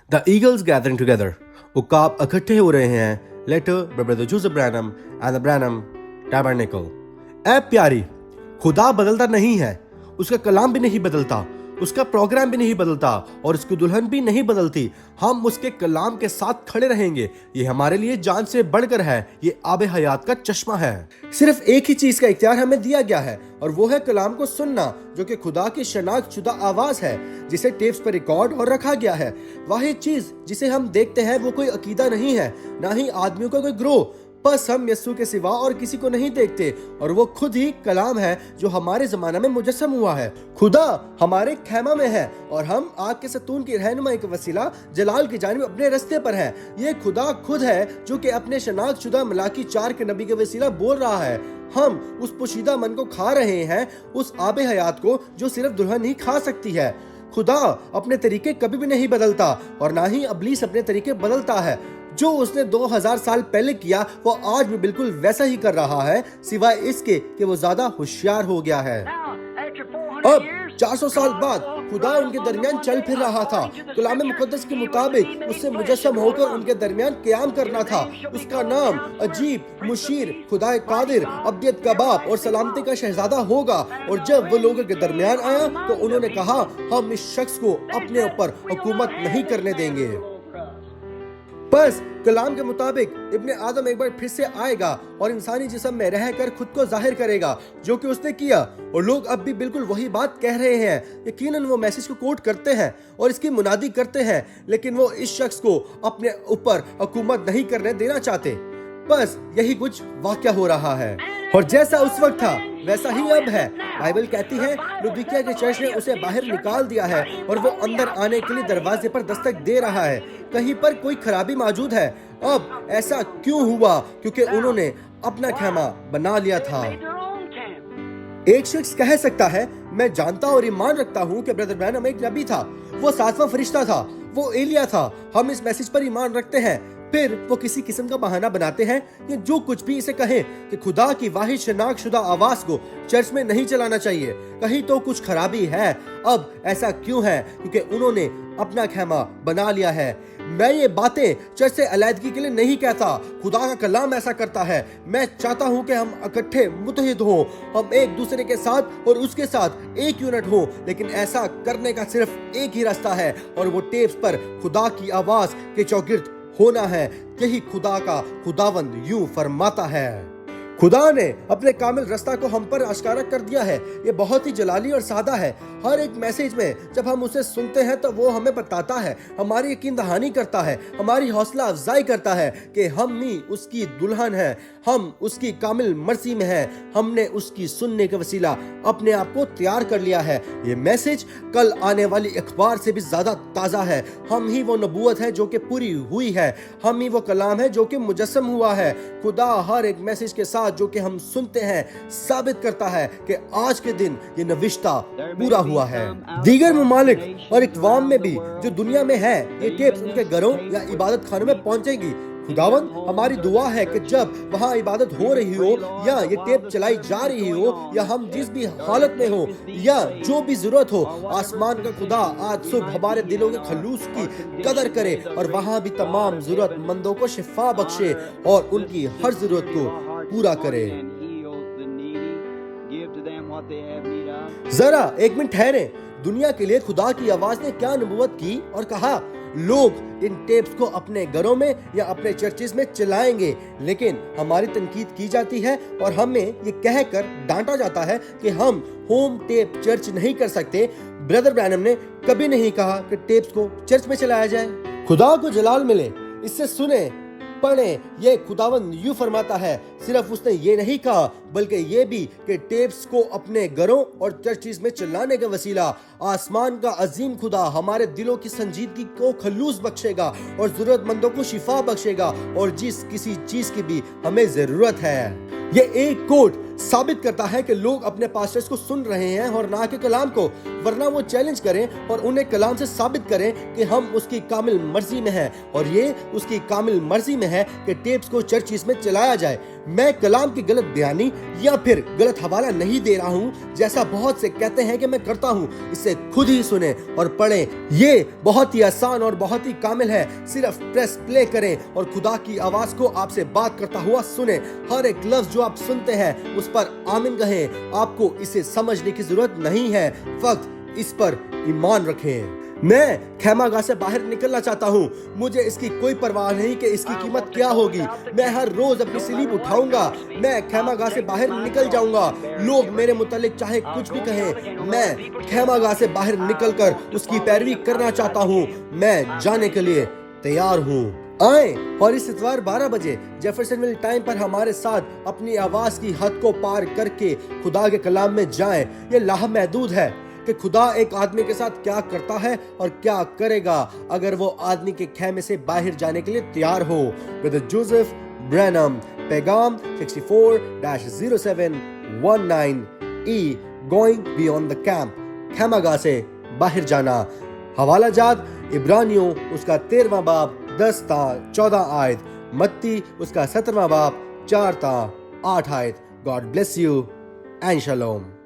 The eagles gathering together. उकाब इकट्ठे हो रहे हैं. Letter by Brother Joseph Branham and the Branham Tabernacle. ऐ प्यारी, खुदा बदलता नहीं है. उसका कलाम भी नहीं बदलता, उसका प्रोग्राम भी नहीं बदलता और उसकी दुल्हन भी नहीं बदलती. हम उसके कलाम के साथ खड़े रहेंगे. ये हमारे लिए जान से बढ़कर है. ये आबे हयात का चश्मा है. सिर्फ एक ही चीज का इख्तियार हमें दिया गया है और वो है कलाम को सुनना, जो कि खुदा की शनाख्त शुदा आवाज है, जिसे टेप्स पर रिकॉर्ड और रखा गया है. वाहिद चीज जिसे हम देखते हैं वो कोई अकीदा नहीं है, ना ही आदमियों का कोई ग्रोह. बस हम यस्सु के सिवा और किसी को नहीं देखते और वो खुद ही कलाम है जो हमारे जमाने में मुजस्सम हुआ है. खुदा हमारे खैमा में है और हम आग के सतून की रहनुमाई का वसीला जलाल की जानिब अपने रास्ते पर हैं. ये खुदा खुद है जो कि अपने शनाख्त शुदा मलाकी 4 के नबी के वसीला बोल रहा है. हम उस पोशीदा मन को खा रहे हैं, उस आबे हयात को जो सिर्फ दुल्हन ही खा सकती है. खुदा अपने तरीके कभी भी नहीं बदलता और ना ही अबलीस अपने तरीके बदलता है. जो उसने 2000 साल पहले किया वो आज भी बिल्कुल वैसा ही कर रहा है, सिवाय इसके कि वो ज्यादा होशियार हो गया है. अब 400 साल बाद खुदा उनके दरमियान चल फिर रहा था. कलाम मुकद्दस के मुताबिक उससे मुजस्सम होकर उनके दरमियान क़याम करना था. उसका नाम अजीब, मुशीर, खुदा कादिर, अब्दियत का बाप और सलामती का शहजादा होगा. और जब वो लोगों के दरमियान आया तो उन्होंने कहा, हम इस शख्स को अपने ऊपर हुकूमत नहीं करने देंगे. बस कलाम के मुताबिक इब्ने आदम एक बार फिर से आएगा और इंसानी जिस्म में रहकर खुद को जाहिर करेगा, जो कि उसने किया. और लोग अब भी बिल्कुल वही बात कह रहे हैं. यकीनन वो मैसेज को कोट करते हैं और इसकी मुनादी करते हैं, लेकिन वो इस शख्स को अपने ऊपर हुकूमत नहीं करने देना चाहते. बस यही कुछ वाक़या हो रहा है और जैसा उस वक्त था वैसा ही अब है. बाइबल कहती है लुदिकिया के चर्च ने उसे बाहर निकाल दिया है और वो अंदर आने के लिए दरवाजे पर दस्तक दे रहा है. कहीं पर कोई खराबी मौजूद है. अब ऐसा क्यों हुआ? क्योंकि उन्होंने अपना खेमा बना लिया था. एक शख्स कह सकता है, मैं जानता और ईमान रखता हूँ कि ब्रदर ब्रैनम एक नबी था, वो 7वां फरिश्ता था, वो एलिया था. हम इस मैसेज पर ईमान रखते हैं. फिर वो किसी किस्म का बहाना बनाते हैं कि जो कुछ भी इसे कहें कि खुदा की वाहिद शनाख्त शुदा आवाज को चर्च में नहीं चलाना चाहिए. कहीं तो कुछ खराबी है. अब ऐसा क्यों है? क्योंकि उन्होंने अपना खेमा बना लिया है. मैं ये बातें चर्च से अलहदगी के लिए नहीं कहता. खुदा का कलाम ऐसा करता है. मैं चाहता हूँ कि हम इकट्ठे मुत्तहिद हों, हम एक दूसरे के साथ और उसके साथ एक यूनिट हों. लेकिन ऐसा करने का सिर्फ एक ही रास्ता है और वो टेप्स पर खुदा की आवाज के चौगिर्द होना है. यही खुदा का खुदावंद यूं फरमाता है. खुदा ने अपने कामिल रास्ता को हम पर आश्कारा कर दिया है. ये बहुत ही जलाली और सादा है. हर एक मैसेज में जब हम उसे सुनते हैं तो वो हमें बताता है, हमारी यकीन दहानी करता है, हमारी हौसला अफजाई करता है कि हम ही उसकी दुल्हन हैं, हम उसकी कामिल मर्जी में हैं, हमने उसकी सुनने के वसीला अपने आप को तैयार कर लिया है. ये मैसेज कल आने वाली अखबार से भी ज्यादा ताज़ा है. हम ही वो नबूवत है जो कि पूरी हुई है. हम ही वो कलाम है जो कि मुजस्सम हुआ है. खुदा हर एक मैसेज के साथ जो कि हम सुनते हैं साबित करता है कि आज के दिन ये नविश्ता पूरा हुआ है. दीगर ममालिक और इक़वाम में भी जो दुनिया में है, ये टेप्स उनके घरों या इबादत खानों में पहुंचेगी. खुदावन हमारी दुआ है कि जब वहाँ इबादत हो रही हो या ये टेप चलाई जा रही हो या हम जिस भी हालत में हो या जो भी जरूरत हो, आसमान का खुदा आज सुबह हमारे दिलों के खलूस की कदर करे और वहाँ भी तमाम जरूरतमंदों को शिफा बख्शे और उनकी हर जरूरत को पूरा करे. जरा एक मिनट ठहरे. दुनिया के लिए खुदा की आवाज ने क्या नबूवत की और कहा, लोग इन टेप्स को अपने घरों में या अपने चर्चेस में चलाएंगे. लेकिन हमारी तनकीद की जाती है और हमें ये कहकर डांटा जाता है कि हम होम टेप चर्च नहीं कर सकते. ब्रदर ब्रैनम ने कभी नहीं कहा कि टेप्स को चर्च में चलाया जाए. खुदा को जलाल मिले. इससे सुने पढ़े. ये खुदावंद यूं फरमाता है. सिर्फ उसने ये नहीं कहा बल्कि ये भी कि टेप्स को अपने घरों और चर्चेस में चलाने का वसीला आसमान का अजीम खुदा हमारे दिलों की संजीदगी को खलूस बख्शेगा और जरूरतमंदों को शिफा बख्शेगा और जिस किसी चीज की भी हमें जरूरत है. ये एक कोट साबित करता है कि लोग अपने पास्टर्स को सुन रहे हैं और ना कि कलाम को, वरना वो चैलेंज करें और उन्हें कलाम से साबित करें कि हम उसकी कामिल मर्जी में हैं और ये उसकी कामिल मर्जी में है कि टेप्स को चर्चिस में चलाया जाए। मैं कलाम की गलत बयानी या फिर गलत हवाला नहीं दे रहा हूँ, जैसा बहुत से कहते हैं कि मैं करता हूँ। इसे खुद ही सुने और पढ़ें। ये बहुत ही आसान और बहुत ही कामिल है। सिर्फ प्रेस प्ले करें और खुदा की आवाज को आपसे बात करता हुआ सुने। हर एक लफ्ज जो आप सुनते हैं उस पर आमीन कहें। आपको इसे समझने की जरूरत नहीं है, फक्त इस पर ईमान रखें। मैं खैमागाह से बाहर निकलना चाहता हूँ। मुझे इसकी कोई परवाह नहीं कि इसकी कीमत क्या होगी। मैं हर रोज अपनी सलीब उठाऊंगा। मैं खैमागाह से बाहर निकल जाऊंगा। लोग मेरे मुतालिक चाहे कुछ भी कहें, मैं खैमागाह से बाहर निकलकर उसकी पैरवी करना चाहता हूँ। मैं जाने के लिए तैयार हूँ। आए और इस इतवार 12 बजे जेफरसनविल टाइम पर हमारे साथ अपनी आवाज की हद को पार करके खुदा के कलाम में जाएं। ये लामहदूद है कि खुदा एक आदमी के साथ क्या करता है और क्या करेगा अगर वो आदमी के खेमे से बाहर जाने के लिए तैयार हो। ब्रदर जोसेफ ब्रैनम, पैगाम 64-0719E, going beyond the camp, खैमागाह से बाहर जाना। हवाला जात इब्रानियों उसका 13वां बाब 10-14 आयत, मत्ती उसका 17वां बाब 4-8 आयत। God bless you and शलोम।